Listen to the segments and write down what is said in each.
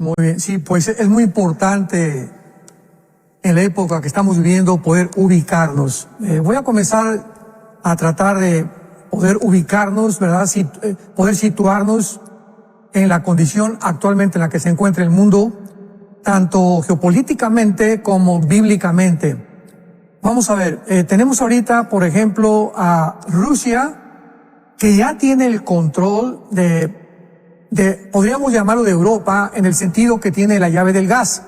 Muy bien, sí, pues es muy importante en la época que estamos viviendo poder ubicarnos. Voy a comenzar a tratar de poder ubicarnos, ¿verdad? Poder situarnos en la condición actualmente en la que se encuentra el mundo, tanto geopolíticamente como bíblicamente. Vamos a ver, tenemos ahorita, por ejemplo, a Rusia, que ya tiene el control podríamos llamarlo de Europa, en el sentido que tiene la llave del gas.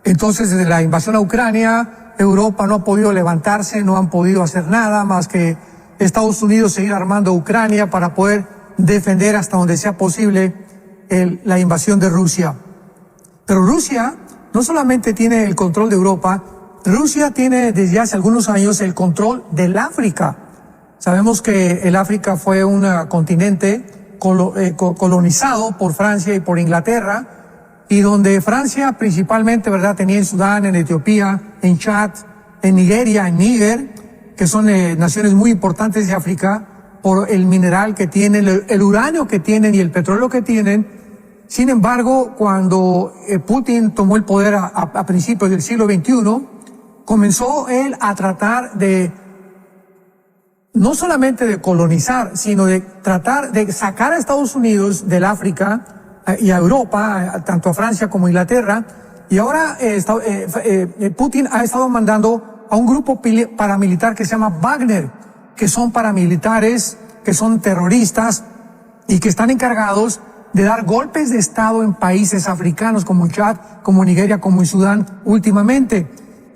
Entonces, desde la invasión a Ucrania, Europa no ha podido levantarse, no han podido hacer nada más que Estados Unidos seguir armando a Ucrania para poder defender hasta donde sea posible la invasión de Rusia. Pero Rusia no solamente tiene el control de Europa, Rusia tiene desde hace algunos años el control del África. Sabemos que el África fue un continente colonizado por Francia y por Inglaterra, y donde Francia principalmente, ¿verdad?, tenía en Sudán, en Etiopía, en Chad, en Nigeria, en Níger, que son naciones muy importantes de África por el mineral que tienen, el uranio que tienen y el petróleo que tienen. Sin embargo, cuando Putin tomó el poder a principios del siglo XXI, comenzó él a tratar de no solamente de colonizar, sino de tratar de sacar a Estados Unidos del África y a Europa, tanto a Francia como a Inglaterra. Y ahora Putin ha estado mandando a un grupo paramilitar que se llama Wagner, que son paramilitares, que son terroristas y que están encargados de dar golpes de Estado en países africanos como Chad, como Nigeria, como en Sudán últimamente.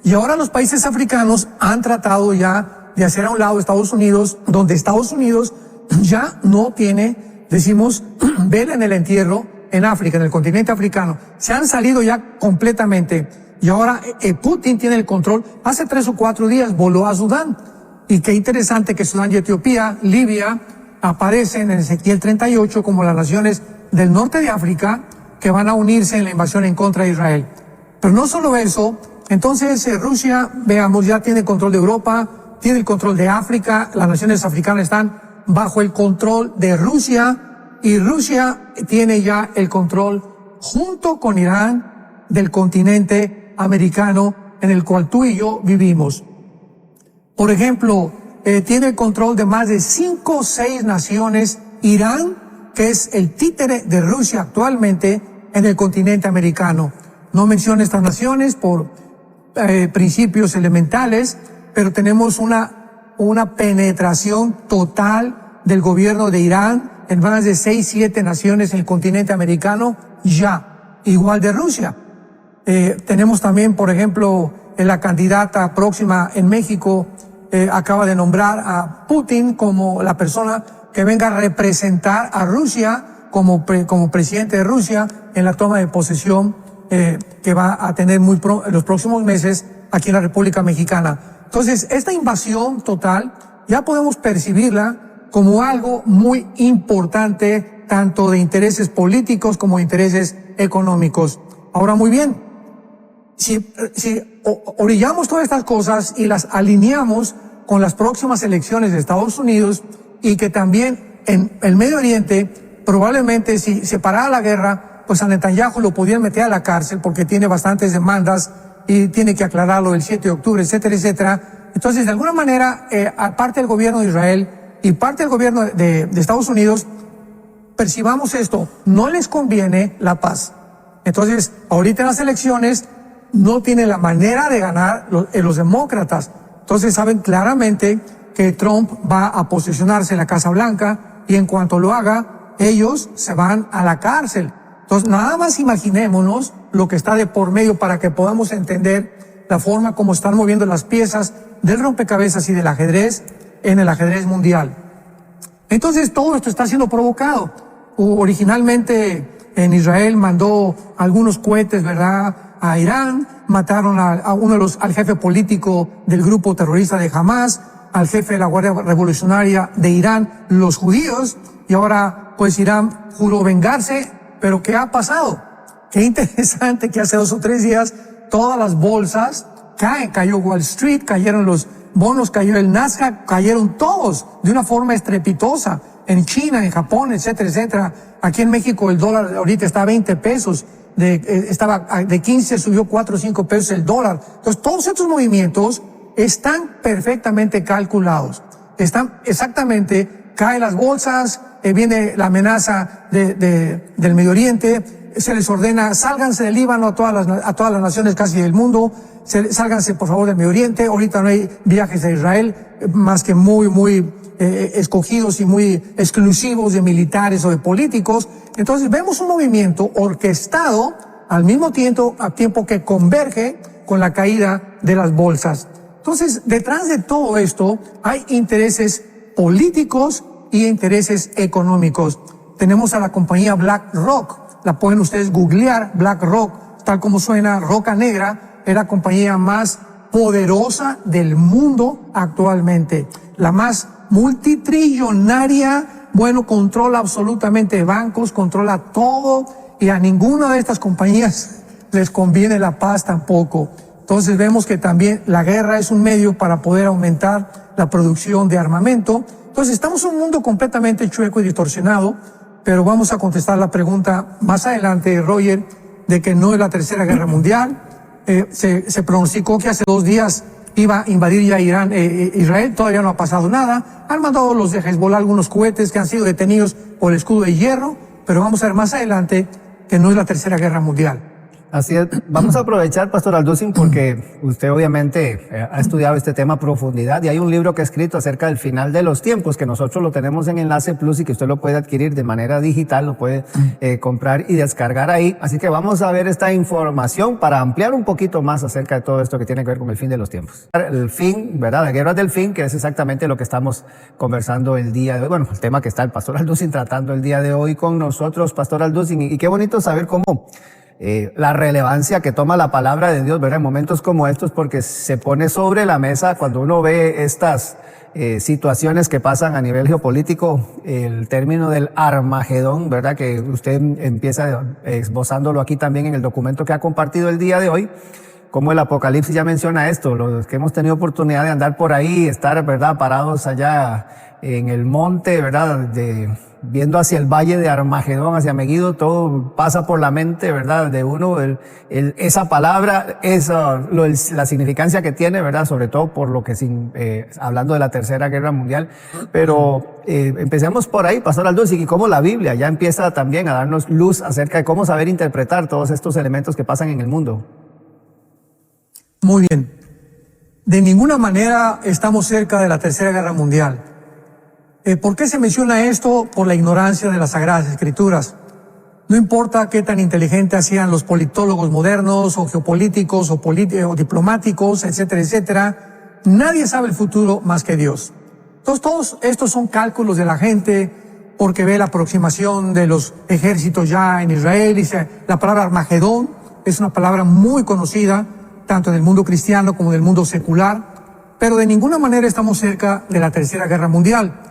Y ahora los países africanos han tratado ya de hacer a un lado Estados Unidos, donde Estados Unidos ya no tiene, decimos, vela en el entierro en África, en el continente africano. Se han salido ya completamente. Y ahora Putin tiene el control. Hace 3 o 4 días voló a Sudán. Y qué interesante que Sudán y Etiopía, Libia, aparecen en Ezequiel 38 como las naciones del norte de África que van a unirse en la invasión en contra de Israel. Pero no solo eso, entonces Rusia, veamos, ya tiene control de Europa, tiene el control de África, las naciones africanas están bajo el control de Rusia, y Rusia tiene ya el control junto con Irán del continente americano en el cual tú y yo vivimos. Por ejemplo, tiene el control de más de 5 o 6 naciones. Irán, que es el títere de Rusia actualmente en el continente americano. No menciono estas naciones por principios elementales, pero tenemos una penetración total del gobierno de Irán en más de 6, 7 naciones en el continente americano, ya, igual de Rusia. Tenemos también, por ejemplo, la candidata próxima en México, acaba de nombrar a Putin como la persona que venga a representar a Rusia como presidente de Rusia en la toma de posesión que va a tener en los próximos meses aquí en la República Mexicana. Entonces, esta invasión total ya podemos percibirla como algo muy importante, tanto de intereses políticos como de intereses económicos. Ahora, muy bien, si orillamos todas estas cosas y las alineamos con las próximas elecciones de Estados Unidos, y que también en el Medio Oriente, probablemente si se parara la guerra, pues a Netanyahu lo podían meter a la cárcel porque tiene bastantes demandas y tiene que aclararlo el 7 de octubre, etcétera, etcétera. Entonces, de alguna manera, parte del gobierno de Israel y parte del gobierno de Estados Unidos, percibamos esto, no les conviene la paz. Entonces, ahorita en las elecciones no tienen la manera de ganar los demócratas. Entonces, saben claramente que Trump va a posicionarse en la Casa Blanca, y en cuanto lo haga, ellos se van a la cárcel. Entonces, nada más imaginémonos lo que está de por medio para que podamos entender la forma como están moviendo las piezas del rompecabezas y del ajedrez en el ajedrez mundial. Entonces, todo esto está siendo provocado. Originalmente, en Israel mandó algunos cohetes, ¿verdad?, a Irán, mataron al jefe político del grupo terrorista de Hamas, al jefe de la Guardia Revolucionaria de Irán, los judíos, y ahora pues Irán juró vengarse. Pero ¿qué ha pasado? Qué interesante que hace 2 o 3 días todas las bolsas caen, cayó Wall Street, cayeron los bonos, cayó el Nasdaq, cayeron todos de una forma estrepitosa. En China, en Japón, etcétera, etcétera. Aquí en México el dólar ahorita está a 20 pesos. estaba de 15, subió 4 o 5 pesos el dólar. Entonces, todos estos movimientos están perfectamente calculados. Están exactamente, caen las bolsas, viene la amenaza del Medio Oriente, se les ordena, sálganse del Líbano a todas las naciones casi del mundo, sálganse por favor del Medio Oriente. Ahorita no hay viajes a Israel, más que muy escogidos y muy exclusivos de militares o de políticos. Entonces vemos un movimiento orquestado al mismo tiempo que converge con la caída de las bolsas. Entonces, detrás de todo esto hay intereses políticos y intereses económicos. Tenemos a la compañía BlackRock, la pueden ustedes googlear, BlackRock, tal como suena, roca negra, es la compañía más poderosa del mundo actualmente, la más multitrillonaria. Bueno, controla absolutamente bancos, controla todo, y a ninguna de estas compañías les conviene la paz tampoco. Entonces vemos que también la guerra es un medio para poder aumentar la producción de armamento. Entonces estamos en un mundo completamente chueco y distorsionado, pero vamos a contestar la pregunta más adelante, Roger, de que no es la Tercera Guerra Mundial. Se pronosticó que hace 2 días iba a invadir ya Israel, todavía no ha pasado nada. Han mandado los de Hezbollah algunos cohetes que han sido detenidos por el escudo de hierro, pero vamos a ver más adelante que no es la Tercera Guerra Mundial. Así es. Vamos a aprovechar, Pastor Alducin, porque usted obviamente ha estudiado este tema a profundidad, y hay un libro que ha escrito acerca del final de los tiempos, que nosotros lo tenemos en Enlace Plus y que usted lo puede adquirir de manera digital, lo puede comprar y descargar ahí. Así que vamos a ver esta información para ampliar un poquito más acerca de todo esto que tiene que ver con el fin de los tiempos. El fin, ¿verdad? La guerra del fin, que es exactamente lo que estamos conversando el día de hoy. Bueno, el tema que está el Pastor Alducin tratando el día de hoy con nosotros, Pastor Alducin, y qué bonito saber cómo la relevancia que toma la palabra de Dios, ¿verdad? En momentos como estos, porque se pone sobre la mesa cuando uno ve estas situaciones que pasan a nivel geopolítico, el término del Armagedón, ¿verdad? Que usted empieza esbozándolo aquí también en el documento que ha compartido el día de hoy. Como el Apocalipsis ya menciona esto, los que hemos tenido oportunidad de andar por ahí, estar, ¿verdad?, parados allá en el monte, ¿verdad?, viendo hacia el valle de Armagedón, hacia Megiddo, todo pasa por la mente, ¿verdad?, de uno, esa palabra, la significancia que tiene, ¿verdad?, sobre todo por lo que, hablando de la Tercera Guerra Mundial. Pero empecemos por ahí, Pastor Alducin, y cómo la Biblia ya empieza también a darnos luz acerca de cómo saber interpretar todos estos elementos que pasan en el mundo. Muy bien. De ninguna manera estamos cerca de la Tercera Guerra Mundial. ¿Por qué se menciona esto? Por la ignorancia de las Sagradas Escrituras. No importa qué tan inteligentes sean los politólogos modernos, o geopolíticos, o diplomáticos, etcétera, etcétera, nadie sabe el futuro más que Dios. Entonces, todos estos son cálculos de la gente, porque ve la aproximación de los ejércitos ya en Israel. Dice, la palabra Armagedón es una palabra muy conocida, tanto en el mundo cristiano como en el mundo secular, pero de ninguna manera estamos cerca de la Tercera Guerra Mundial.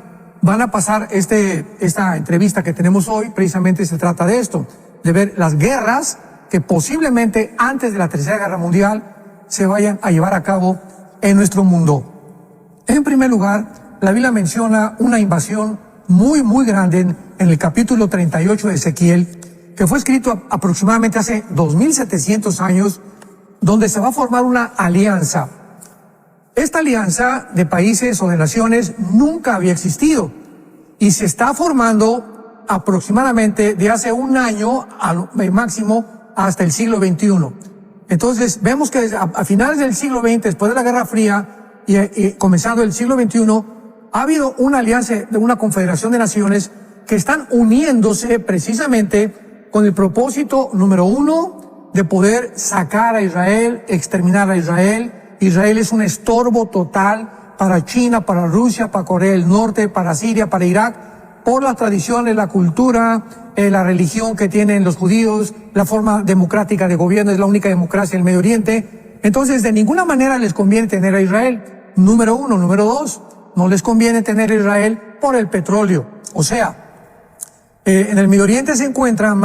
Van a pasar esta entrevista que tenemos hoy, precisamente se trata de esto, de ver las guerras que posiblemente antes de la Tercera Guerra Mundial se vayan a llevar a cabo en nuestro mundo. En primer lugar, la Biblia menciona una invasión muy grande en el capítulo 38 de Ezequiel, que fue escrito aproximadamente hace 2700 años, donde se va a formar una alianza. Esta alianza de países o de naciones nunca había existido y se está formando aproximadamente de hace un año al máximo hasta el siglo XXI. Entonces vemos que a finales del siglo XX, después de la Guerra Fría y comenzando el siglo XXI, ha habido una alianza, una confederación de naciones que están uniéndose precisamente con el propósito número 1, de poder sacar a Israel, exterminar a Israel. Israel es un estorbo total para China, para Rusia, para Corea del Norte, para Siria, para Irak, por las tradiciones, la cultura, la religión que tienen los judíos, la forma democrática de gobierno, es la única democracia en el Medio Oriente. Entonces, de ninguna manera les conviene tener a Israel. Número 1. Número 2, no les conviene tener a Israel por el petróleo. O sea, en el Medio Oriente se encuentra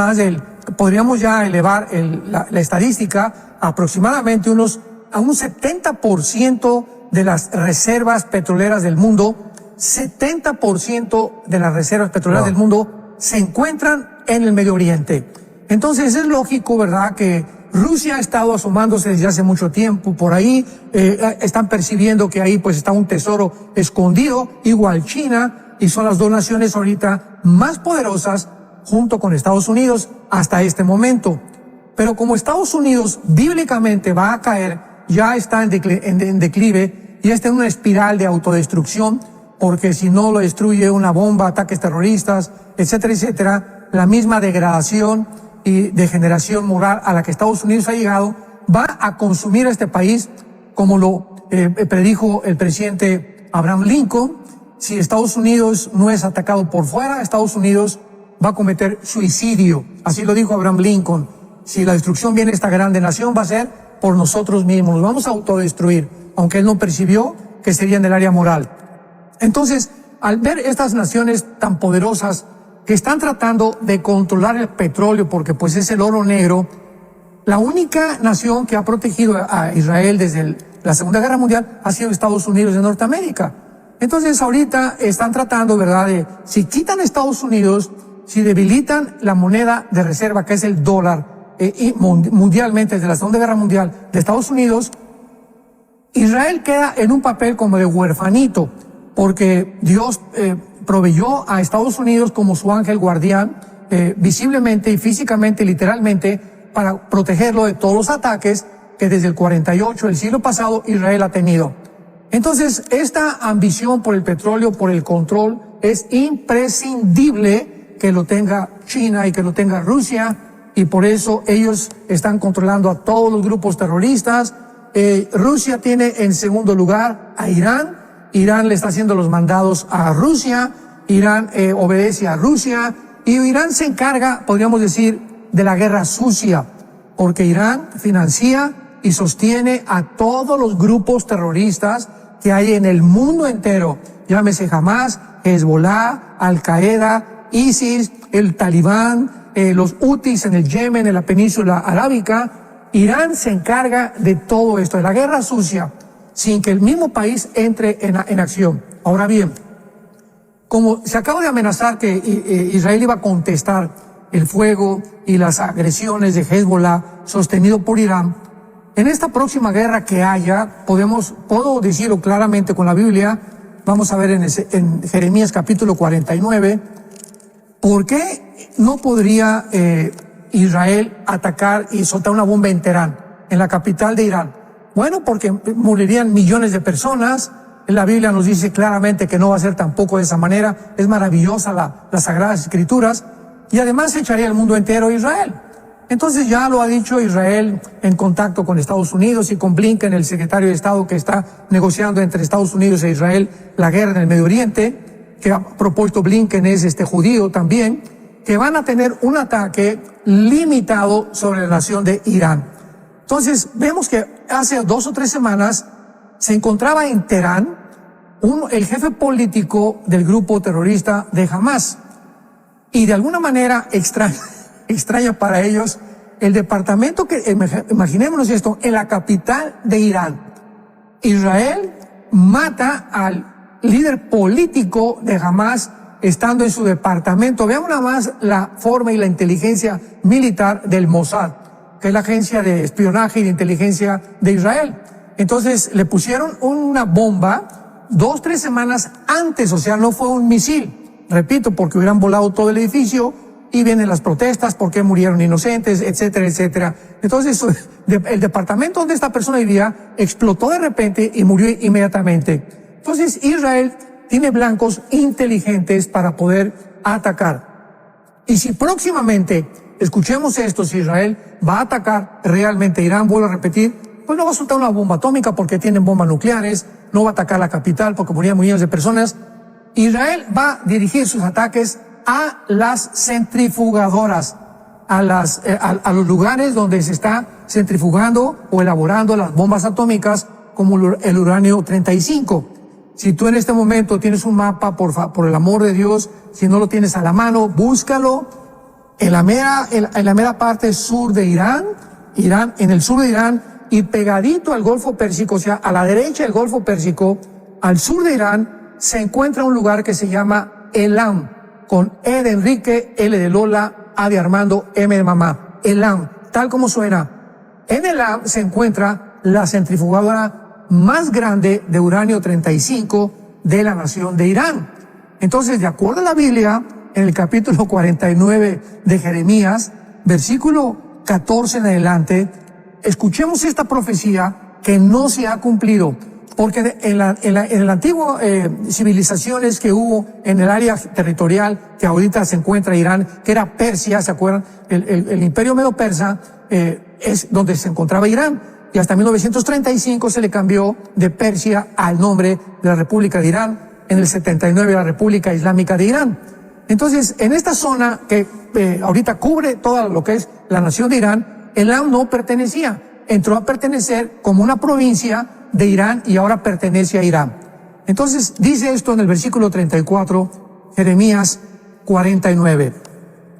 podríamos ya elevar la estadística aproximadamente a un 70% de las reservas petroleras del mundo. 70% de las reservas petroleras del mundo se encuentran en el Medio Oriente. Entonces es lógico, ¿verdad?, que Rusia ha estado asomándose desde hace mucho tiempo por ahí, están percibiendo que ahí pues está un tesoro escondido, igual China, y son las dos naciones ahorita más poderosas junto con Estados Unidos hasta este momento. Pero como Estados Unidos bíblicamente va a caer, ya está en declive, y está en una espiral de autodestrucción, porque si no lo destruye una bomba, ataques terroristas, etcétera, etcétera, la misma degradación y degeneración moral a la que Estados Unidos ha llegado va a consumir a este país, como lo predijo el presidente Abraham Lincoln. Si Estados Unidos no es atacado por fuera, Estados Unidos va a cometer suicidio. Así lo dijo Abraham Lincoln. Si la destrucción viene de esta grande nación, va a ser por nosotros mismos. Nos vamos a autodestruir, aunque él no percibió que sería en el área moral. Entonces, al ver estas naciones tan poderosas que están tratando de controlar el petróleo, porque pues es el oro negro, la única nación que ha protegido a Israel desde la Segunda Guerra Mundial ha sido Estados Unidos de Norteamérica. Entonces ahorita están tratando, ¿verdad?, de si quitan a Estados Unidos, si debilitan la moneda de reserva, que es el dólar, y mundialmente desde la Segunda Guerra Mundial de Estados Unidos, Israel queda en un papel como de huerfanito, porque Dios proveyó a Estados Unidos como su ángel guardián, visiblemente y físicamente y literalmente, para protegerlo de todos los ataques que desde el 48, el siglo pasado, Israel ha tenido. Entonces, esta ambición por el petróleo, por el control, es imprescindible que lo tenga China y que lo tenga Rusia, y por eso ellos están controlando a todos los grupos terroristas. Rusia tiene en segundo lugar a Irán. Irán le está haciendo los mandados a Rusia, Irán obedece a Rusia, y Irán se encarga, podríamos decir, de la guerra sucia, porque Irán financia y sostiene a todos los grupos terroristas que hay en el mundo entero, llámese Hamas, Hezbollah, Al-Qaeda, ISIS, el Talibán, los Hutis en el Yemen, en la península arábica. Irán se encarga de todo esto, de la guerra sucia, sin que el mismo país entre en acción. Ahora bien, como se acaba de amenazar que Israel iba a contestar el fuego y las agresiones de Hezbollah sostenido por Irán, en esta próxima guerra que haya, puedo decirlo claramente con la Biblia, vamos a ver en Jeremías capítulo 49, ¿por qué no podría Israel atacar y soltar una bomba en Teherán, en la capital de Irán? Bueno, porque morirían millones de personas. La Biblia nos dice claramente que no va a ser tampoco de esa manera. Es maravillosa las Sagradas Escrituras. Y además echaría el mundo entero a Israel. Entonces ya lo ha dicho Israel en contacto con Estados Unidos y con Blinken, el secretario de Estado que está negociando entre Estados Unidos e Israel la guerra en el Medio Oriente, que ha propuesto Blinken es judío también, que van a tener un ataque limitado sobre la nación de Irán. Entonces vemos que hace 2 o 3 semanas se encontraba en Teherán el jefe político del grupo terrorista de Hamas. Y de alguna manera extraña para ellos, el departamento imaginémonos esto, en la capital de Irán, Israel mata al líder político de Hamas estando en su departamento. Veamos nada más la forma y la inteligencia militar del Mossad, que es la agencia de espionaje y de inteligencia de Israel. Entonces le pusieron una bomba 2 o 3 semanas antes, o sea, no fue un misil. Repito, porque hubieran volado todo el edificio y vienen las protestas, porque murieron inocentes, etcétera, etcétera. Entonces, el departamento donde esta persona vivía explotó de repente y murió inmediatamente. Entonces, Israel tiene blancos inteligentes para poder atacar. Y si próximamente, escuchemos esto, si Israel va a atacar realmente Irán, vuelvo a repetir, pues no va a soltar una bomba atómica porque tienen bombas nucleares, no va a atacar la capital porque morían millones de personas. Israel va a dirigir sus ataques a las centrifugadoras, a los lugares donde se está centrifugando o elaborando las bombas atómicas, como el uranio 35. Si tú en este momento tienes un mapa, por el amor de Dios, si no lo tienes a la mano, búscalo. En la mera parte sur de Irán, en el sur de Irán, y pegadito al Golfo Pérsico, o sea, a la derecha del Golfo Pérsico, al sur de Irán, se encuentra un lugar que se llama Elam, con E de Enrique, L de Lola, A de Armando, M de mamá. Elam, tal como suena. En Elam se encuentra la centrifugadora más grande de uranio 35 de la nación de Irán. Entonces, de acuerdo a la Biblia, en el capítulo 49 de Jeremías, versículo 14 en adelante, escuchemos esta profecía que no se ha cumplido, porque en el antiguo civilizaciones que hubo en el área territorial que ahorita se encuentra Irán, que era Persia, ¿se acuerdan? El imperio medo-persa es donde se encontraba Irán, y hasta 1935 se le cambió de Persia al nombre de la República de Irán, en el 79 la República Islámica de Irán. Entonces, en esta zona que ahorita cubre todo lo que es la nación de Irán, Elam no pertenecía, entró a pertenecer como una provincia de Irán y ahora pertenece a Irán. Entonces, dice esto en el versículo 34, Jeremías 49.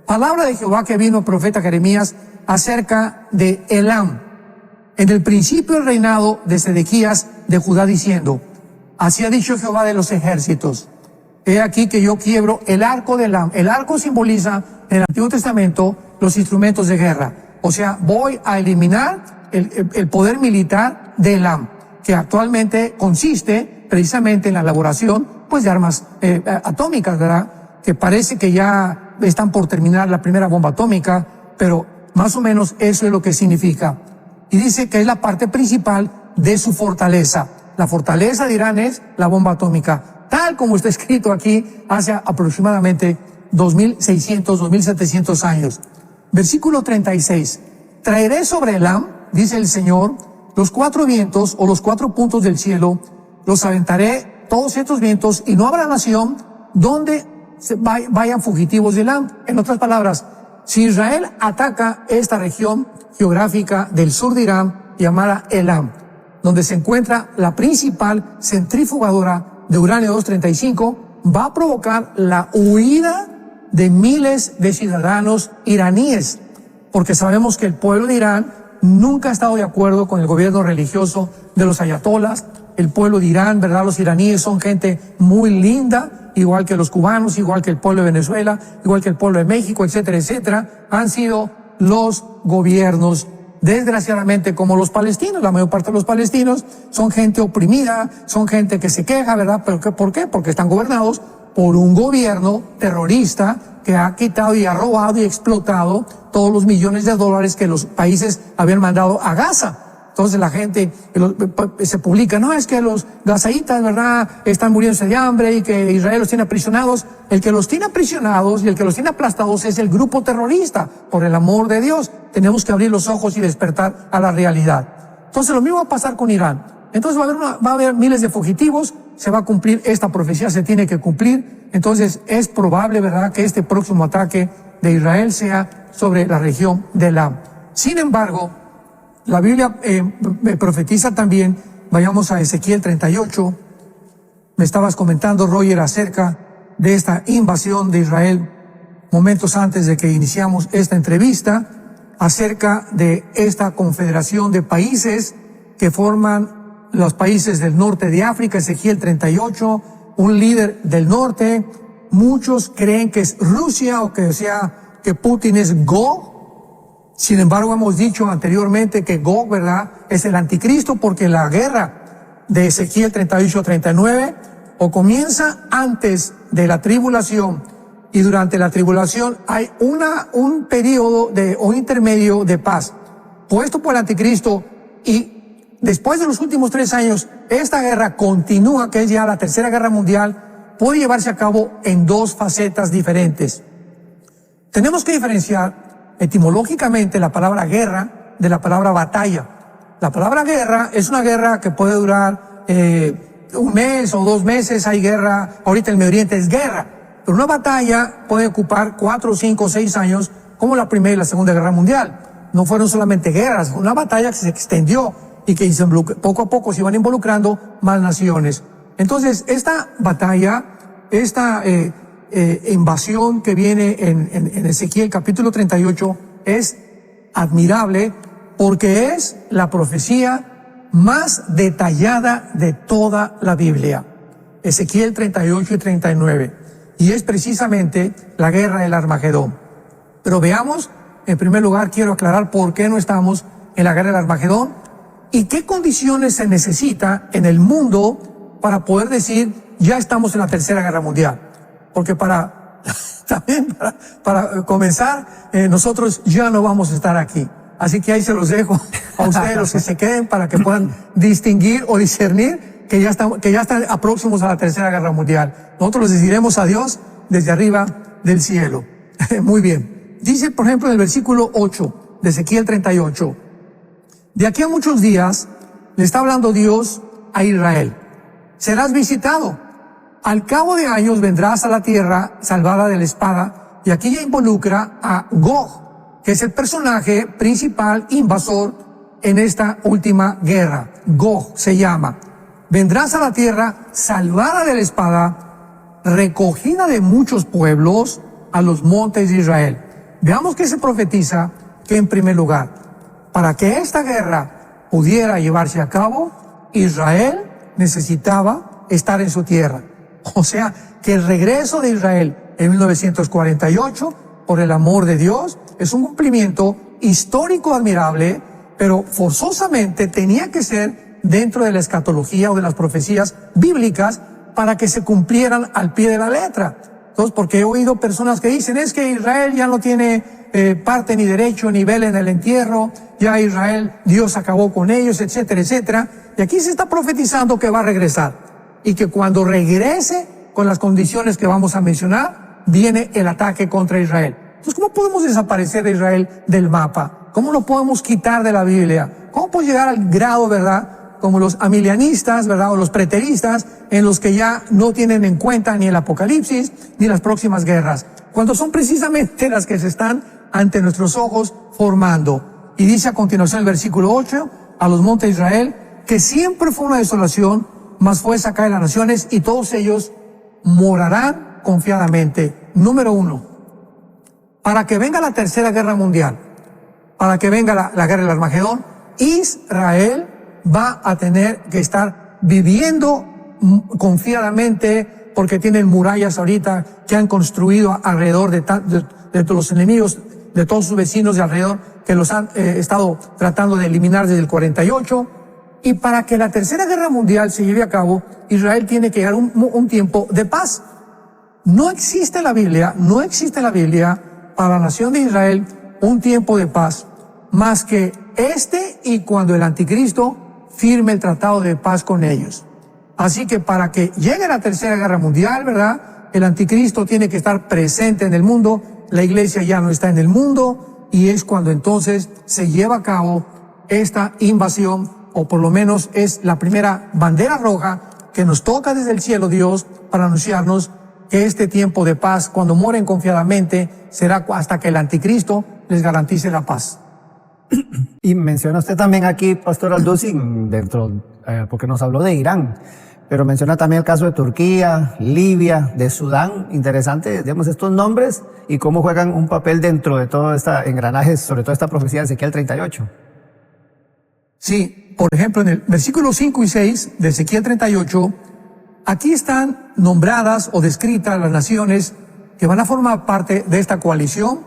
Palabra de Jehová que vino el profeta Jeremías acerca de Elam, en el principio del reinado de Sedequías de Judá, diciendo, así ha dicho Jehová de los ejércitos, he aquí que yo quiebro el arco de Elam. El arco simboliza en el Antiguo Testamento los instrumentos de guerra. O sea, voy a eliminar el poder militar de Elam, que actualmente consiste precisamente en la elaboración pues de armas atómicas, ¿verdad? Que parece que ya están por terminar la primera bomba atómica, pero más o menos eso es lo que significa. Y dice que es la parte principal de su fortaleza. La fortaleza de Irán es la bomba atómica, tal como está escrito aquí hace aproximadamente 2600, 2700 años. Versículo 36. Traeré sobre Elam, dice el Señor, los 4 vientos o los 4 puntos del cielo, los aventaré todos estos vientos y no habrá nación donde vayan fugitivos de Elam. En otras palabras, si Israel ataca esta región geográfica del sur de Irán llamada Elam, donde se encuentra la principal centrifugadora de uranio 235, va a provocar la huida de miles de ciudadanos iraníes, porque sabemos que el pueblo de Irán nunca ha estado de acuerdo con el gobierno religioso de los ayatolas. El pueblo de Irán, ¿verdad? Los iraníes son gente muy linda, igual que los cubanos, igual que el pueblo de Venezuela, igual que el pueblo de México, etcétera, etcétera. Han sido los gobiernos, desgraciadamente, como los palestinos. La mayor parte de los palestinos son gente oprimida, son gente que se queja, ¿verdad? ¿Pero por qué? Porque están gobernados por un gobierno terrorista que ha quitado y ha robado y explotado todos los millones de dólares que los países habían mandado a Gaza. Entonces la gente se publica, no, es que los gazaitas, ¿verdad?, están muriéndose de hambre y que Israel los tiene aprisionados. El que los tiene aprisionados y el que los tiene aplastados es el grupo terrorista. Por el amor de Dios, tenemos que abrir los ojos y despertar a la realidad. Entonces lo mismo va a pasar con Irán. Entonces va a haber miles de fugitivos, se va a cumplir, esta profecía se tiene que cumplir. Entonces es probable, ¿verdad?, que este próximo ataque de Israel sea sobre la región de Elam. Sin embargo, la Biblia profetiza también, vayamos a Ezequiel 38, me estabas comentando, Roger, acerca de esta invasión de Israel, momentos antes de que iniciamos esta entrevista, acerca de esta confederación de países que forman los países del norte de África, Ezequiel 38, un líder del norte. Muchos creen que es Rusia o que Putin es Gog. Sin embargo, hemos dicho anteriormente que Gog, ¿verdad?, es el anticristo, porque la guerra de Ezequiel 38-39 o comienza antes de la tribulación, y durante la tribulación hay un periodo o intermedio de paz puesto por el anticristo, y después de los últimos 3 años, esta guerra continúa, que es ya la Tercera Guerra Mundial, puede llevarse a cabo en 2 facetas diferentes. Tenemos que diferenciar etimológicamente la palabra guerra de la palabra batalla. La palabra guerra es una guerra que puede durar 1 mes o 2 meses. Hay guerra, ahorita en el Medio Oriente es guerra, pero una batalla puede ocupar 4, 5, 6 años, como la Primera y la Segunda Guerra Mundial. No fueron solamente guerras, fue una batalla que se extendió y que poco a poco se iban involucrando más naciones. Entonces, esta batalla, esta invasión que viene en Ezequiel capítulo 38 es admirable, porque es la profecía más detallada de toda la Biblia. Ezequiel 38 y 39. Y es precisamente la guerra del Armagedón. Pero veamos, en primer lugar, quiero aclarar por qué no estamos en la guerra del Armagedón y qué condiciones se necesita en el mundo para poder decir ya estamos en la tercera guerra mundial. Porque también para comenzar, nosotros ya no vamos a estar aquí. Así que ahí se los dejo a ustedes, los que se queden, para que puedan distinguir o discernir que ya están próximos a la tercera guerra mundial. Nosotros les diremos adiós desde arriba del cielo. Muy bien. Dice, por ejemplo, en el versículo 8 de Ezequiel 38, de aquí a muchos días le está hablando Dios a Israel. Serás visitado. Al cabo de años vendrás a la tierra salvada de la espada, y aquí ya involucra a Gog, que es el personaje principal invasor en esta última guerra. Gog se llama. Vendrás a la tierra salvada de la espada, recogida de muchos pueblos, a los montes de Israel. Veamos qué se profetiza, que en primer lugar, para que esta guerra pudiera llevarse a cabo, Israel necesitaba estar en su tierra. O sea, que el regreso de Israel en 1948, por el amor de Dios, es un cumplimiento histórico admirable, pero forzosamente tenía que ser dentro de la escatología o de las profecías bíblicas para que se cumplieran al pie de la letra. Entonces, porque he oído personas que dicen, es que Israel ya no tiene parte ni derecho ni vela en el entierro, ya Israel, Dios acabó con ellos, etcétera, etcétera. Y aquí se está profetizando que va a regresar. Y que cuando regrese, con las condiciones que vamos a mencionar, viene el ataque contra Israel. Entonces, ¿cómo podemos desaparecer de Israel del mapa? ¿Cómo lo podemos quitar de la Biblia? ¿Cómo puede llegar al grado, verdad, como los amilianistas, verdad, o los preteristas, en los que ya no tienen en cuenta ni el Apocalipsis, ni las próximas guerras, cuando son precisamente las que se están ante nuestros ojos formando? Y dice a continuación el versículo 8, a los montes de Israel, que siempre fue una desolación, mas fue sacada de las naciones, y todos ellos morarán confiadamente. Número 1, para que venga la tercera guerra mundial, para que venga la guerra del Armagedón, Israel va a tener que estar viviendo confiadamente, porque tienen murallas ahorita que han construido alrededor de los enemigos, de todos sus vecinos de alrededor, que los han estado tratando de eliminar desde el 48. Y para que la tercera guerra mundial se lleve a cabo, Israel tiene que llegar un tiempo de paz. No existe en la Biblia para la nación de Israel un tiempo de paz, más que y cuando el anticristo firme el tratado de paz con ellos. Así que para que llegue la tercera guerra mundial, ¿verdad?, el anticristo tiene que estar presente en el mundo, la iglesia ya no está en el mundo, y es cuando entonces se lleva a cabo esta invasión, o por lo menos es la primera bandera roja que nos toca desde el cielo Dios para anunciarnos que este tiempo de paz, cuando mueren confiadamente, será hasta que el anticristo les garantice la paz. Y menciona usted también aquí, Pastor Alduzzi, porque nos habló de Irán, pero menciona también el caso de Turquía, Libia, de Sudán. Interesante, digamos, estos nombres y cómo juegan un papel dentro de todo este engranaje, sobre todo esta profecía de Ezequiel 38. Sí, por ejemplo, en el versículo 5 y 6 de Ezequiel 38, aquí están nombradas o descritas las naciones que van a formar parte de esta coalición,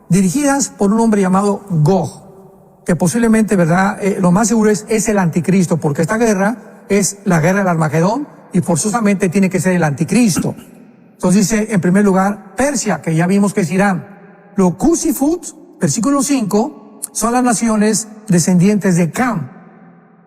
dirigidas por un hombre llamado Gog, que posiblemente, ¿verdad?, lo más seguro es el anticristo, porque esta guerra es la guerra del Armagedón y forzosamente tiene que ser el anticristo. Entonces dice, en primer lugar, Persia, que ya vimos que es Irán. Luego, Cus y Fut, versículo 5, son las naciones descendientes de Cam,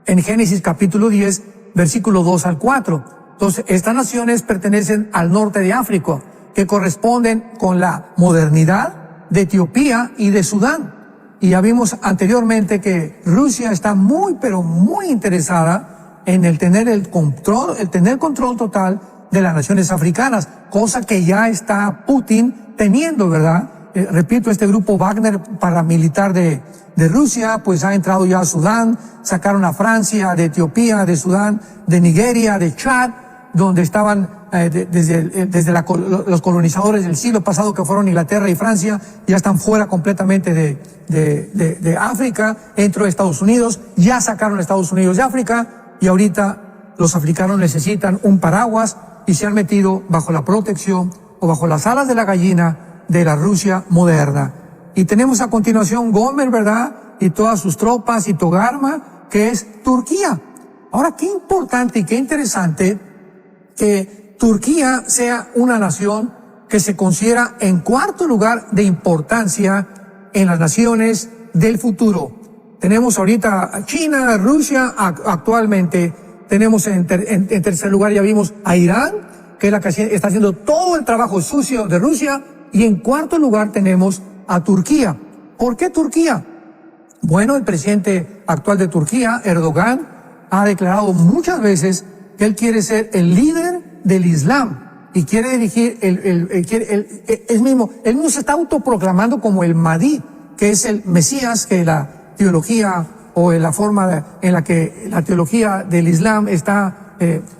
en Génesis capítulo 10, versículo 2 al 4. Entonces, estas naciones pertenecen al norte de África, que corresponden con la modernidad de Etiopía y de Sudán. Y ya vimos anteriormente que Rusia está muy, pero muy interesada en el tener control total de las naciones africanas, cosa que ya está Putin teniendo, ¿verdad? Repito, este grupo Wagner paramilitar de Rusia, pues ha entrado ya a Sudán, sacaron a Francia, de Etiopía, de Sudán, de Nigeria, de Chad, donde estaban desde los colonizadores del siglo pasado, que fueron Inglaterra y Francia, ya están fuera completamente de África, dentro de Estados Unidos, ya sacaron a Estados Unidos de África, y ahorita los africanos necesitan un paraguas y se han metido bajo la protección o bajo las alas de la gallina de la Rusia moderna. Y tenemos a continuación Gomer, ¿verdad? Y todas sus tropas y Togarma, que es Turquía. Ahora, qué importante y qué interesante que Turquía sea una nación que se considera en cuarto lugar de importancia en las naciones del futuro. Tenemos ahorita a China, Rusia, actualmente tenemos en tercer lugar, ya vimos a Irán, que es la que está haciendo todo el trabajo sucio de Rusia, y en cuarto lugar tenemos a Turquía. ¿Por qué Turquía? Bueno, el presidente actual de Turquía, Erdogan, ha declarado muchas veces que él quiere ser el líder del Islam y quiere dirigir él mismo se está autoproclamando como el Mahdi, que es el Mesías, que la teología o en la forma en la que la teología del Islam está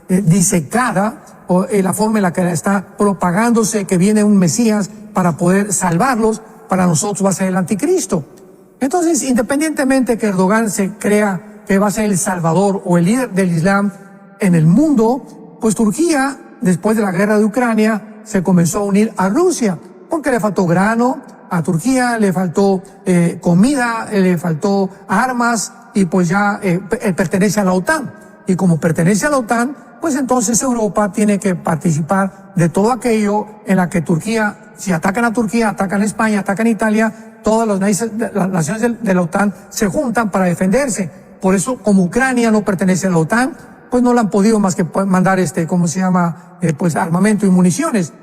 disecada, o en la forma en la que está propagándose que viene un Mesías para poder salvarlos. Para nosotros va a ser el anticristo. Entonces, independientemente que Erdogan se crea que va a ser el salvador o el líder del Islam en el mundo, pues Turquía, después de la guerra de Ucrania, se comenzó a unir a Rusia, porque le faltó grano a Turquía, le faltó comida, le faltó armas, y pues ya pertenece a la OTAN. Y como pertenece a la OTAN, pues entonces Europa tiene que participar de todo aquello en la que Turquía, si atacan a Turquía, atacan a España, atacan a Italia, todas las naciones de la OTAN se juntan para defenderse. Por eso, como Ucrania no pertenece a la OTAN, pues no le han podido más que mandar pues armamento y municiones.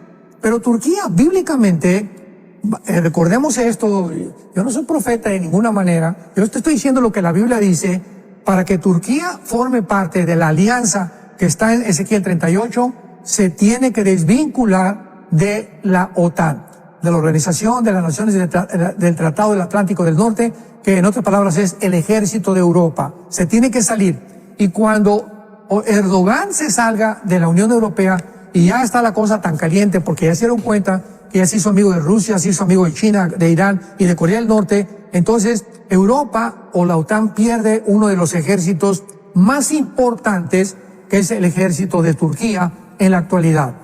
Pero Turquía, bíblicamente, recordemos esto, yo no soy profeta de ninguna manera, yo te estoy diciendo lo que la Biblia dice, para que Turquía forme parte de la alianza que está en Ezequiel 38, se tiene que desvincular de la OTAN, de la Organización de las Naciones del Tratado del Atlántico del Norte, que en otras palabras es el ejército de Europa. Se tiene que salir. Y cuando Erdogan se salga de la Unión Europea, y ya está la cosa tan caliente, porque ya se dieron cuenta que ya se hizo amigo de Rusia, se hizo amigo de China, de Irán y de Corea del Norte, entonces Europa o la OTAN pierde uno de los ejércitos más importantes, que es el ejército de Turquía en la actualidad.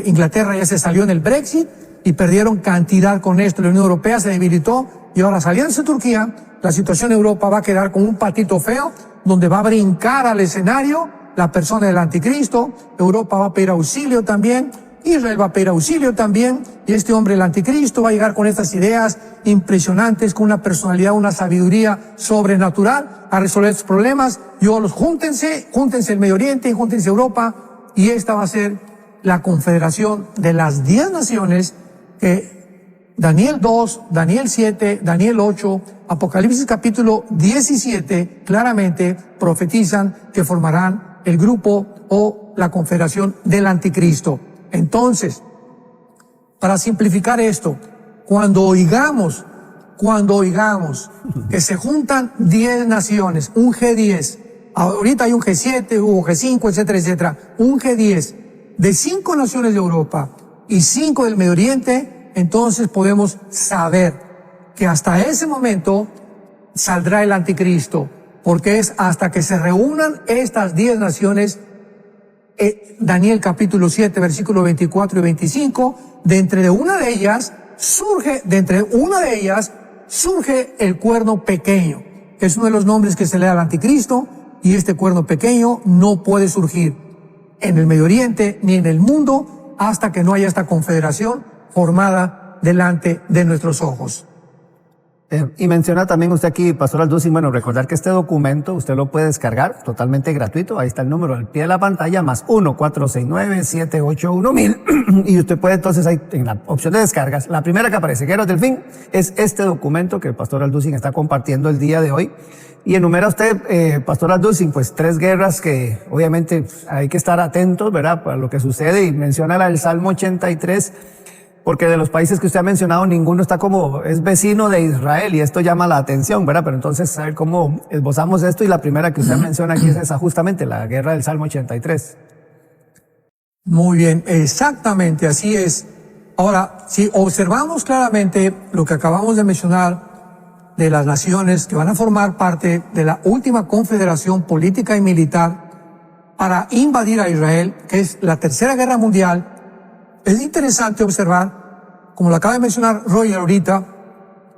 Inglaterra ya se salió en el Brexit y perdieron cantidad con esto. La Unión Europea se debilitó y ahora saliéndose Turquía, la situación en Europa va a quedar como un patito feo, donde va a brincar al escenario la persona del anticristo. Europa va a pedir auxilio también, Israel va a pedir auxilio también, y este hombre, el anticristo, va a llegar con estas ideas impresionantes, con una personalidad, una sabiduría sobrenatural a resolver estos problemas. Júntense el Medio Oriente, júntense Europa, y esta va a ser la confederación de las 10 naciones que Daniel 2, Daniel 7, Daniel 8, Apocalipsis capítulo 17 claramente profetizan que formarán el grupo o la confederación del anticristo. Entonces, para simplificar esto, cuando oigamos que se juntan 10 naciones, un G10, ahorita hay un G7, hubo G5, etcétera, etcétera, un G10 de 5 naciones de Europa y 5 del Medio Oriente, entonces podemos saber que hasta ese momento saldrá el anticristo, porque es hasta que se reúnan estas 10 naciones. Daniel capítulo 7, versículo 24 y 25, de entre una de ellas surge el cuerno pequeño, que es uno de los nombres que se le da al anticristo, y este cuerno pequeño no puede surgir en el Medio Oriente ni en el mundo hasta que no haya esta confederación formada delante de nuestros ojos. Y menciona también usted aquí, Pastor Alducin, bueno, recordar que este documento usted lo puede descargar totalmente gratuito. Ahí está el número al pie de la pantalla, más 1-469-781-1000. Y usted puede entonces ahí en la opción de descargas, la primera que aparece, Guerras del Fin, es este documento que el Pastor Alducin está compartiendo el día de hoy. Y enumera usted, Pastor Alducin, pues 3 guerras que obviamente hay que estar atentos, ¿verdad?, para lo que sucede. Y menciona la del Salmo 83, porque de los países que usted ha mencionado, ninguno es vecino de Israel, y esto llama la atención, ¿verdad? Pero entonces, saber cómo esbozamos esto, y la primera que usted menciona aquí es esa, justamente, la guerra del Salmo 83. Muy bien, exactamente, así es. Ahora, si observamos claramente lo que acabamos de mencionar de las naciones que van a formar parte de la última confederación política y militar para invadir a Israel, que es la Tercera Guerra Mundial, es interesante observar, como lo acaba de mencionar Roger ahorita,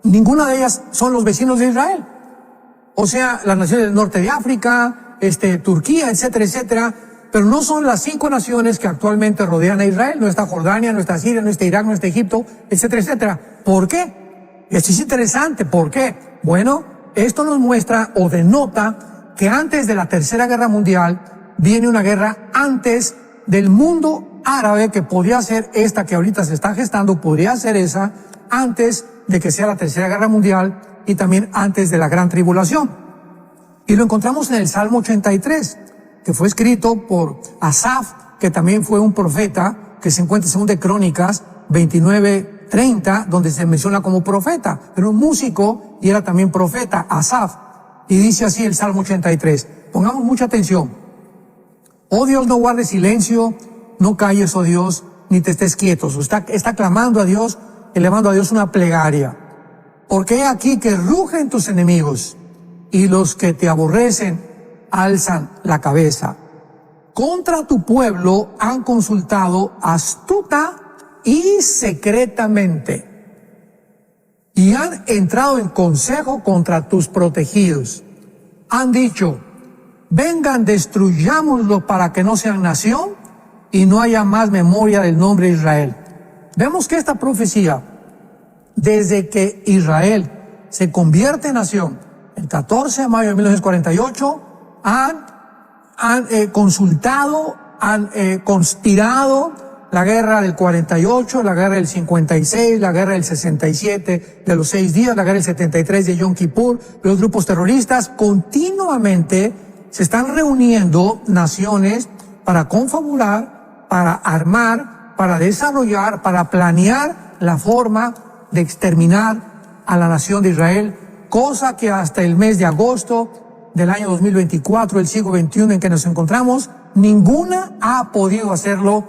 ninguna de ellas son los vecinos de Israel. O sea, las naciones del norte de África, Turquía, etcétera, etcétera, pero no son las 5 naciones que actualmente rodean a Israel. No está Jordania, no está Siria, no está Irak, no está Egipto, etcétera, etcétera. ¿Por qué? Esto es interesante. ¿Por qué? Bueno, esto nos muestra o denota que antes de la Tercera Guerra Mundial viene una guerra antes del mundo árabe, que podría ser esta que ahorita se está gestando, podría ser esa, antes de que sea la Tercera Guerra Mundial y también antes de la Gran Tribulación. Y lo encontramos en el Salmo 83, que fue escrito por Asaf, que también fue un profeta, que se encuentra en 2 Crónicas 29:30, donde se menciona como profeta. Era un músico y era también profeta, Asaf. Y dice así el Salmo 83. Pongamos mucha atención. Oh Dios, no guardes silencio, no calles, oh Dios, ni te estés quietos. Está clamando a Dios, elevando a Dios una plegaria. Porque he aquí que rugen tus enemigos, y los que te aborrecen alzan la cabeza. Contra tu pueblo han consultado astuta y secretamente, y han entrado en consejo contra tus protegidos. Han dicho, vengan, destruyámoslo para que no sean nación y no haya más memoria del nombre de Israel. Vemos que esta profecía, desde que Israel se convierte en nación, el 14 de mayo de 1948, han consultado, han conspirado la guerra del 48, la guerra del 56, la guerra del 67 de los 6 días, la guerra del 73 de Yom Kippur. Los grupos terroristas continuamente se están reuniendo naciones para confabular, para armar, para desarrollar, para planear la forma de exterminar a la nación de Israel, cosa que hasta el mes de agosto del año 2024, el siglo XXI en que nos encontramos, ninguna ha podido hacerlo,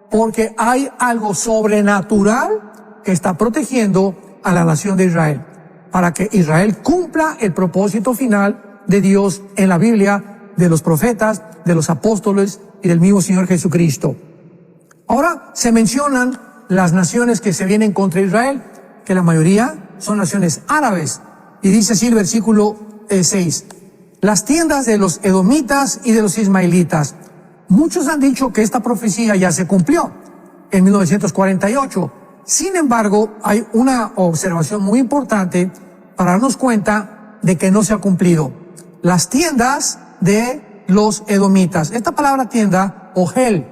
porque hay algo sobrenatural que está protegiendo a la nación de Israel, para que Israel cumpla el propósito final de Dios en la Biblia, de los profetas, de los apóstoles y del mismo Señor Jesucristo. Ahora se mencionan las naciones que se vienen contra Israel, que la mayoría son naciones árabes. Y dice así el versículo 6, las tiendas de los edomitas y de los ismaelitas. Muchos han dicho que esta profecía ya se cumplió en 1948. Sin embargo, hay una observación muy importante para darnos cuenta de que no se ha cumplido. Las tiendas de los edomitas. Esta palabra tienda, ohel,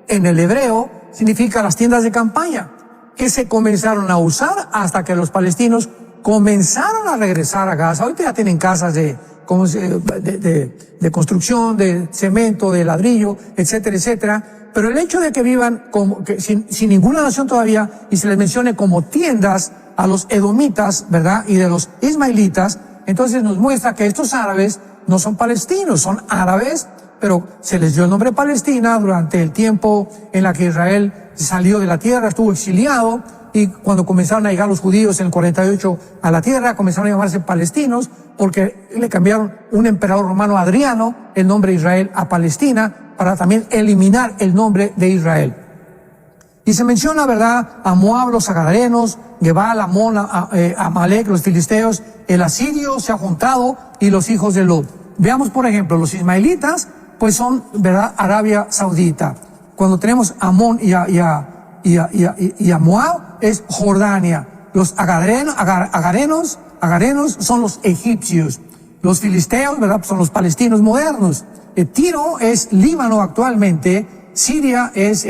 en el hebreo, significa las tiendas de campaña, que se comenzaron a usar hasta que los palestinos comenzaron a regresar a Gaza. Ahorita ya tienen casas de construcción, de cemento, de ladrillo, etcétera, etcétera. Pero el hecho de que vivan sin ninguna nación todavía y se les mencione como tiendas a los edomitas, ¿verdad? Y de los ismaelitas, entonces nos muestra que estos árabes no son palestinos, son árabes, pero se les dio el nombre Palestina durante el tiempo en la que Israel salió de la tierra, estuvo exiliado, y cuando comenzaron a llegar los judíos en el 48 a la tierra, comenzaron a llamarse palestinos, porque le cambiaron un emperador romano, Adriano, el nombre de Israel a Palestina, para también eliminar el nombre de Israel. Y se menciona, ¿verdad?, a Moab, los agarenos, Gebal, Amón, Amalek, los filisteos, el asirio se ha juntado, y los hijos de Lot. Veamos, por ejemplo, los ismaelitas, pues son, ¿verdad?, Arabia Saudita. Cuando tenemos a Amón y a Moab, es Jordania. Los agarenos son los egipcios. Los filisteos, ¿verdad?, son los palestinos modernos. Tiro es Líbano actualmente. Siria es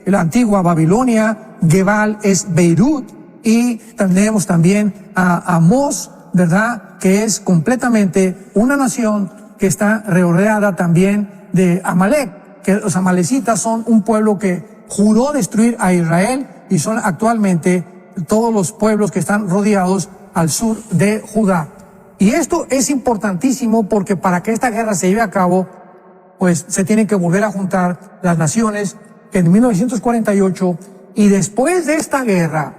la antigua Babilonia. Gebal es Beirut. Y tenemos también a Mos, ¿verdad?, que es completamente una nación que está rodeada también de Amalek, que los amalecitas son un pueblo que juró destruir a Israel y son actualmente todos los pueblos que están rodeados al sur de Judá. Y esto es importantísimo porque para que esta guerra se lleve a cabo, pues se tienen que volver a juntar las naciones en 1948, y después de esta guerra,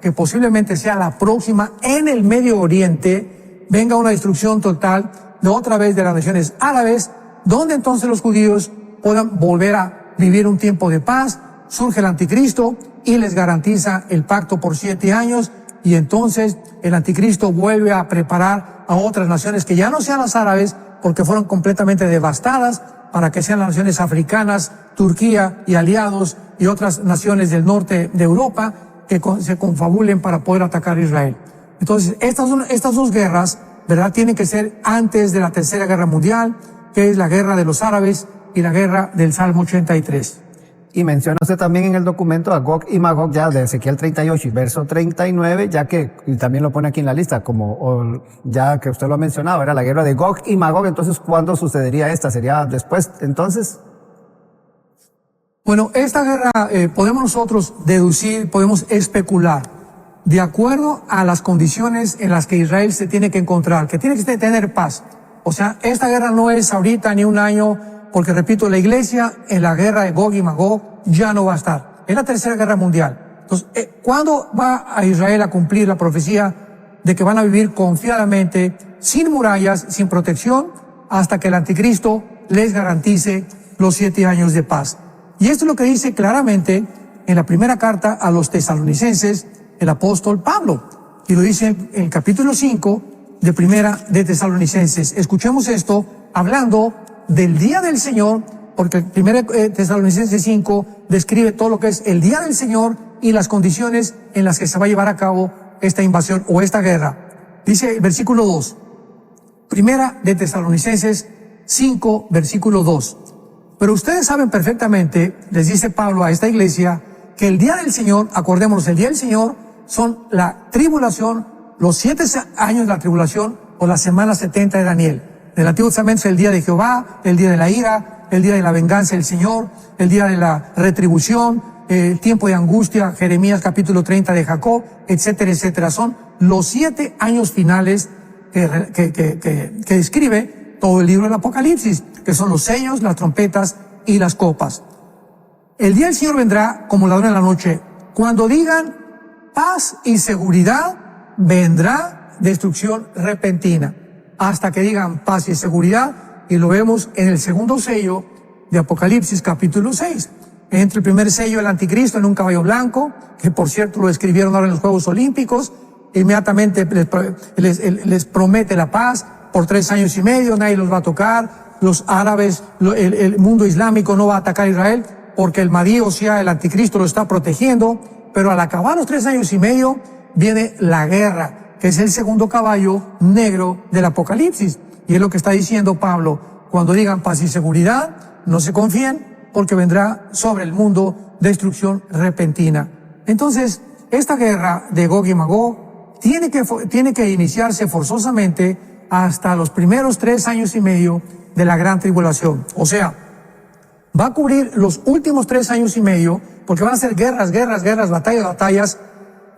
que posiblemente sea la próxima en el Medio Oriente, venga una destrucción total de otra vez de las naciones árabes, donde entonces los judíos puedan volver a vivir un tiempo de paz. Surge el anticristo y les garantiza el pacto por 7 años, y entonces el anticristo vuelve a preparar a otras naciones que ya no sean las árabes, porque fueron completamente devastadas, para que sean las naciones africanas, Turquía y aliados, y otras naciones del norte de Europa que se confabulen para poder atacar a Israel. Entonces, estas dos guerras, ¿verdad?, tienen que ser antes de la Tercera Guerra Mundial, que es la guerra de los árabes y la guerra del Salmo 83. Y menciona usted también en el documento a Gog y Magog, ya de Ezequiel 38 y verso 39, ya que y también lo pone aquí en la lista, ya que usted lo ha mencionado, era la guerra de Gog y Magog. Entonces, ¿cuándo sucedería esta? ¿Sería después, entonces? Bueno, esta guerra podemos nosotros deducir, podemos especular, de acuerdo a las condiciones en las que Israel se tiene que encontrar, que tiene que tener paz. O sea, esta guerra no es ahorita ni un año, porque repito, la iglesia en la guerra de Gog y Magog ya no va a estar. Es la Tercera Guerra Mundial. Entonces, ¿cuándo va a Israel a cumplir la profecía de que van a vivir confiadamente, sin murallas, sin protección, hasta que el anticristo les garantice los 7 años de paz? Y esto es lo que dice claramente en la primera carta a los tesalonicenses el apóstol Pablo. Y lo dice en el capítulo 5 de Primera de Tesalonicenses. Escuchemos esto hablando del día del Señor, porque el 1 Tesalonicenses 5 describe todo lo que es el día del Señor y las condiciones en las que se va a llevar a cabo esta invasión o esta guerra. Dice el versículo 2, 1 de Tesalonicenses 5, versículo 2. Pero ustedes saben perfectamente, les dice Pablo a esta iglesia, que el día del Señor, acordémonos, el día del Señor son la tribulación, los 7 años de la tribulación o la semana 70 de Daniel. Del Antiguo Testamento es el día de Jehová, el día de la ira, el día de la venganza del Señor, el día de la retribución, el tiempo de angustia, Jeremías capítulo 30 de Jacob, etcétera, etcétera. Son los 7 años finales que describe todo el libro del Apocalipsis, que son los sellos, las trompetas y las copas. El día del Señor vendrá como ladrón en la noche. Cuando digan paz y seguridad, vendrá destrucción repentina. Hasta que digan paz y seguridad, y lo vemos en el segundo sello de Apocalipsis capítulo 6. Entre el primer sello el anticristo en un caballo blanco, que por cierto lo escribieron ahora en los Juegos Olímpicos, inmediatamente les promete la paz por 3 años y medio, nadie los va a tocar, los árabes, el mundo islámico no va a atacar a Israel, porque el Mahdi, o sea, el anticristo lo está protegiendo, pero al acabar los 3 años y medio, viene la guerra, que es el segundo caballo negro del Apocalipsis. Y es lo que está diciendo Pablo. Cuando digan paz y seguridad, no se confíen, porque vendrá sobre el mundo destrucción repentina. Entonces, esta guerra de Gog y Magog tiene que iniciarse forzosamente hasta los primeros 3 años y medio de la gran tribulación. O sea, va a cubrir los últimos 3 años y medio, porque van a ser guerras, batallas.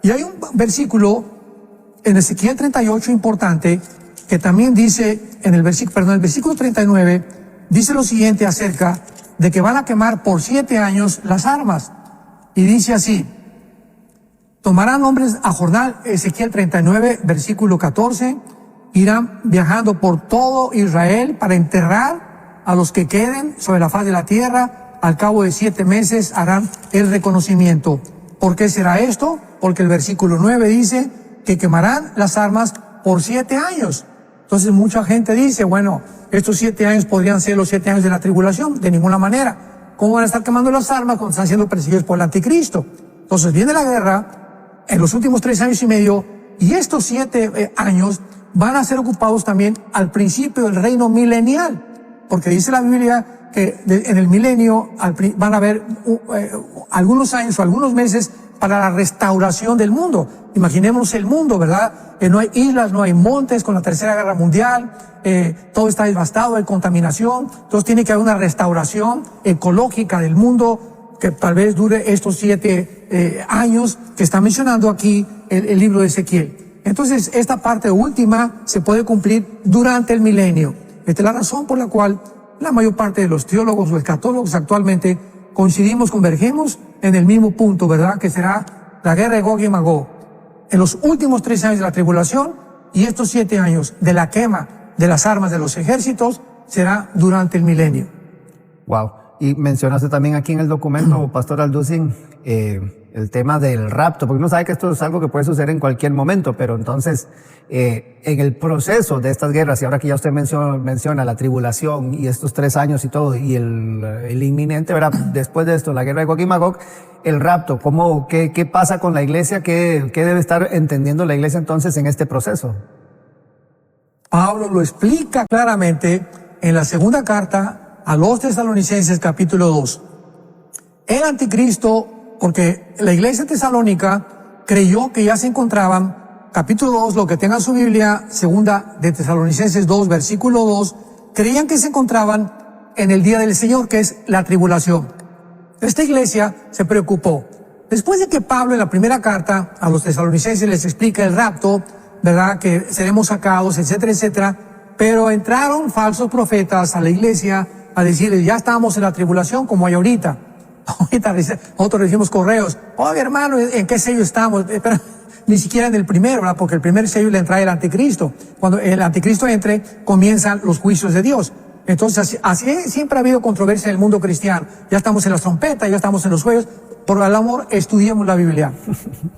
Y hay un versículo en Ezequiel 38 importante, que también dice el versículo 39, dice lo siguiente acerca de que van a quemar por 7 años las armas. Y dice así: tomarán hombres a jornal, Ezequiel 39, versículo 14, irán viajando por todo Israel para enterrar a los que queden sobre la faz de la tierra. Al cabo de 7 meses harán el reconocimiento. ¿Por qué será esto? Porque el versículo 9 dice que quemarán las armas por 7 años. Entonces mucha gente dice, bueno, estos 7 años podrían ser los 7 años de la tribulación. De ninguna manera. ¿Cómo van a estar quemando las armas cuando están siendo perseguidos por el anticristo? Entonces viene la guerra en los últimos 3 años y medio, y estos 7 años van a ser ocupados también al principio del reino milenial. Porque dice la Biblia que en el milenio van a haber algunos años o algunos meses para la restauración del mundo. Imaginemos el mundo, ¿verdad? No hay islas, no hay montes con la Tercera Guerra Mundial, todo está devastado, hay contaminación. Entonces tiene que haber una restauración ecológica del mundo que tal vez dure estos 7 años que está mencionando aquí el libro de Ezequiel. Entonces esta parte última se puede cumplir durante el milenio. Esta es la razón por la cual la mayor parte de los teólogos o escatólogos actualmente convergemos en el mismo punto, ¿verdad? Que será la guerra de Gog y Magog. En los últimos 3 años de la tribulación y estos 7 años de la quema de las armas de los ejércitos será durante el milenio. Wow. Y mencionaste también aquí en el documento, Pastor Alducin, el tema del rapto, porque uno sabe que esto es algo que puede suceder en cualquier momento, pero entonces, en el proceso de estas guerras, y ahora que ya usted menciona la tribulación y estos 3 años y todo, y el inminente, ¿verdad? Después de esto, la guerra de Gog y Magog, el rapto, qué pasa con la iglesia? ¿Qué debe estar entendiendo la iglesia entonces en este proceso? Pablo lo explica claramente en la segunda carta a los Tesalonicenses, capítulo 2. El anticristo, porque la iglesia tesalónica creyó que ya se encontraban, capítulo 2, lo que tenga su Biblia, segunda de Tesalonicenses 2, versículo 2, creían que se encontraban en el día del Señor, que es la tribulación. Esta iglesia se preocupó. Después de que Pablo en la primera carta a los tesalonicenses les explica el rapto, ¿verdad? Que seremos sacados, etcétera, etcétera. Pero entraron falsos profetas a la iglesia a decirles, ya estamos en la tribulación como hay ahorita. Ahorita nosotros recibimos correos. Oye, hermano, ¿en qué sello estamos? Pero ni siquiera en el primero, ¿verdad? Porque el primer sello le entra el anticristo. Cuando el anticristo entre, comienzan los juicios de Dios. Entonces, así siempre ha habido controversia en el mundo cristiano. Ya estamos en las trompetas, ya estamos en los juegos. Por el amor, estudiemos la Biblia.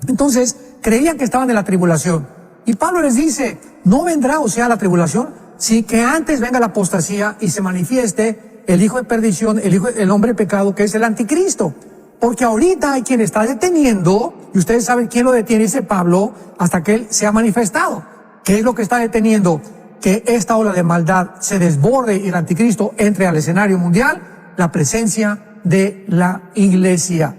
Entonces, creían que estaban en la tribulación. Y Pablo les dice, no vendrá, o sea, la tribulación, si que antes venga la apostasía y se manifieste el hijo de perdición, el hombre de pecado, que es el anticristo. Porque ahorita hay quien está deteniendo, y ustedes saben quién lo detiene, dice Pablo, hasta que él se ha manifestado. ¿Qué es lo que está deteniendo? Que esta ola de maldad se desborde y el anticristo entre al escenario mundial, la presencia de la iglesia.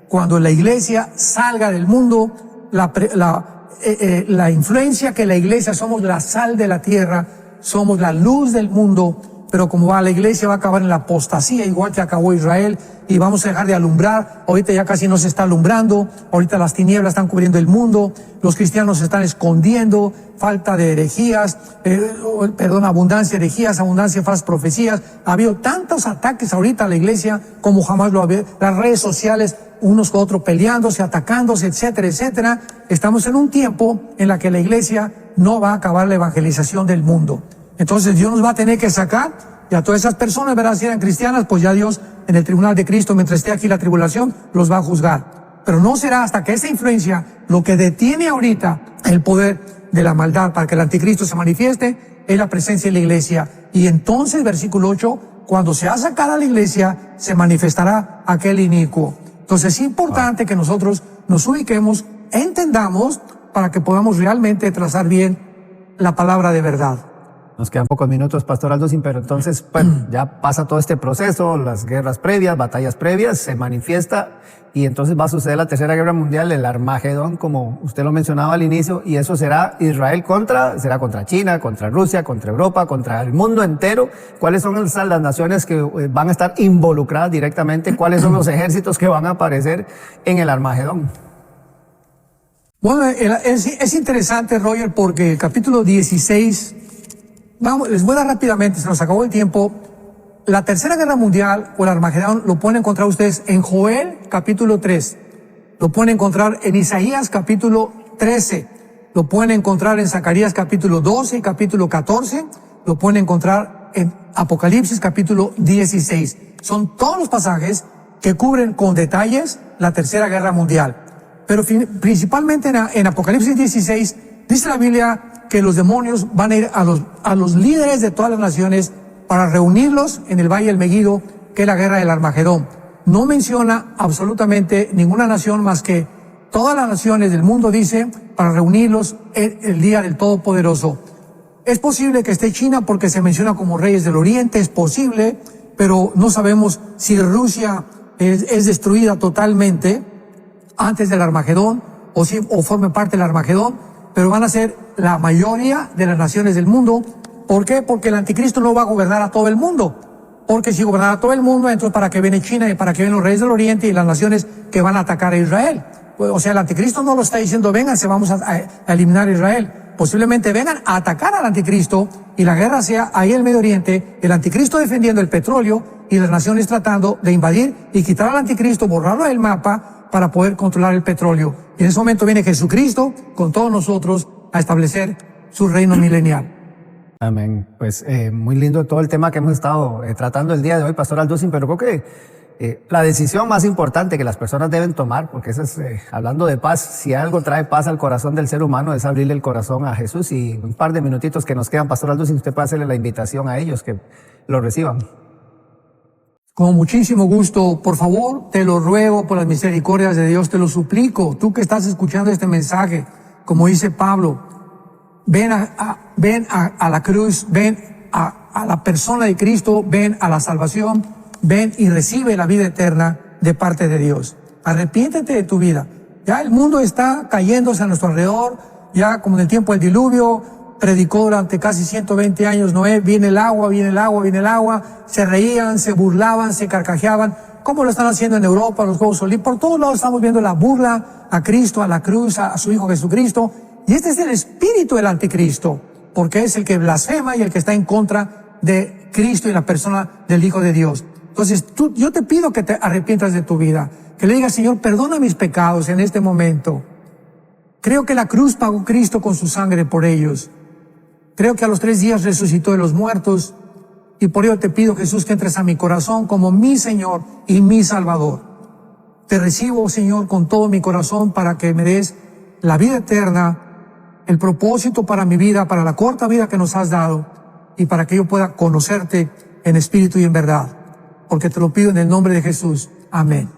Cuando la iglesia salga del mundo, la influencia que la iglesia, somos la sal de la tierra, somos la luz del mundo, pero como va la iglesia va a acabar en la apostasía, igual que acabó Israel, y vamos a dejar de alumbrar. Ahorita ya casi no se está alumbrando, ahorita las tinieblas están cubriendo el mundo, los cristianos se están escondiendo, falta de herejías, abundancia de herejías, abundancia de falsas profecías. Ha habido tantos ataques ahorita a la iglesia como jamás lo había, las redes sociales, unos con otros peleándose, atacándose, etcétera, etcétera. Estamos en un tiempo en la que la iglesia no va a acabar la evangelización del mundo. Entonces Dios nos va a tener que sacar, y a todas esas personas, ¿verdad? Si eran cristianas, pues ya Dios en el tribunal de Cristo, mientras esté aquí la tribulación, los va a juzgar. Pero no será hasta que esa influencia, lo que detiene ahorita el poder de la maldad para que el anticristo se manifieste, es la presencia de la iglesia. Y entonces, versículo 8, cuando se ha sacado a la iglesia, se manifestará aquel inicuo. Entonces es importante que nosotros nos ubiquemos, entendamos, para que podamos realmente trazar bien la palabra de verdad. Nos quedan pocos minutos, Pastor Alducin, pero entonces, bueno, ya pasa todo este proceso, las guerras previas, batallas previas, se manifiesta, y entonces va a suceder la Tercera Guerra Mundial, el Armagedón, como usted lo mencionaba al inicio, y eso será Israel será contra China, contra Rusia, contra Europa, contra el mundo entero. ¿Cuáles son las naciones que van a estar involucradas directamente? ¿Cuáles son los ejércitos que van a aparecer en el Armagedón? Bueno, es interesante, Roger, porque el capítulo 16, les voy a dar rápidamente, se nos acabó el tiempo. La Tercera Guerra Mundial o el Armagedón lo pueden encontrar ustedes en Joel capítulo 3, lo pueden encontrar en Isaías capítulo 13, lo pueden encontrar en Zacarías capítulo 12 y capítulo 14, lo pueden encontrar en Apocalipsis capítulo 16. Son todos los pasajes que cubren con detalles la Tercera Guerra Mundial. Pero principalmente en Apocalipsis 16 dice la Biblia que los demonios van a ir a los líderes de todas las naciones para reunirlos en el Valle del Megiddo, que es la guerra del Armagedón. No menciona absolutamente ninguna nación más que todas las naciones del mundo, dice, para reunirlos en el día del Todopoderoso. Es posible que esté China porque se menciona como reyes del Oriente, es posible, pero no sabemos si Rusia es destruida totalmente antes del Armagedón o forme parte del Armagedón, pero van a ser la mayoría de las naciones del mundo. ¿Por qué? Porque el anticristo no va a gobernar a todo el mundo. Porque si gobernara a todo el mundo, entonces ¿para qué viene China y para qué vienen los reyes del Oriente y las naciones que van a atacar a Israel? O sea, el anticristo no lo está diciendo, vénganse, vamos a eliminar a Israel. Posiblemente vengan a atacar al anticristo y la guerra sea ahí en el Medio Oriente, el anticristo defendiendo el petróleo y las naciones tratando de invadir y quitar al anticristo, borrarlo del mapa para poder controlar el petróleo. Y en ese momento viene Jesucristo con todos nosotros a establecer su reino milenial. Amén. Pues muy lindo todo el tema que hemos estado tratando el día de hoy, Pastor Alducin, pero creo que la decisión más importante que las personas deben tomar, porque eso es, hablando de paz, si algo trae paz al corazón del ser humano es abrirle el corazón a Jesús, y un par de minutitos que nos quedan, Pastor Alducin, usted puede hacerle la invitación a ellos que lo reciban. Con muchísimo gusto, por favor, te lo ruego por las misericordias de Dios, te lo suplico, tú que estás escuchando este mensaje, como dice Pablo, ven a la cruz, ven a la persona de Cristo, ven a la salvación, ven y recibe la vida eterna de parte de Dios. Arrepiéntete de tu vida. Ya el mundo está cayéndose a nuestro alrededor, ya como en el tiempo del diluvio, predicó durante casi 120 años Noé, viene el agua, viene el agua, viene el agua, se reían, se burlaban, se carcajeaban, como lo están haciendo en Europa, los Juegos Olímpicos, por todos lados estamos viendo la burla a Cristo, a la cruz, a su Hijo Jesucristo, y este es el espíritu del anticristo, porque es el que blasfema y el que está en contra de Cristo y la persona del Hijo de Dios. Entonces, yo te pido que te arrepientas de tu vida, que le digas, Señor, perdona mis pecados en este momento. Creo que la cruz pagó Cristo con su sangre por ellos. Creo que a los 3 días resucitó de los muertos, y por ello te pido, Jesús, que entres a mi corazón como mi Señor y mi Salvador. Te recibo, Señor, con todo mi corazón para que me des la vida eterna, el propósito para mi vida, para la corta vida que nos has dado, y para que yo pueda conocerte en espíritu y en verdad. Porque te lo pido en el nombre de Jesús. Amén.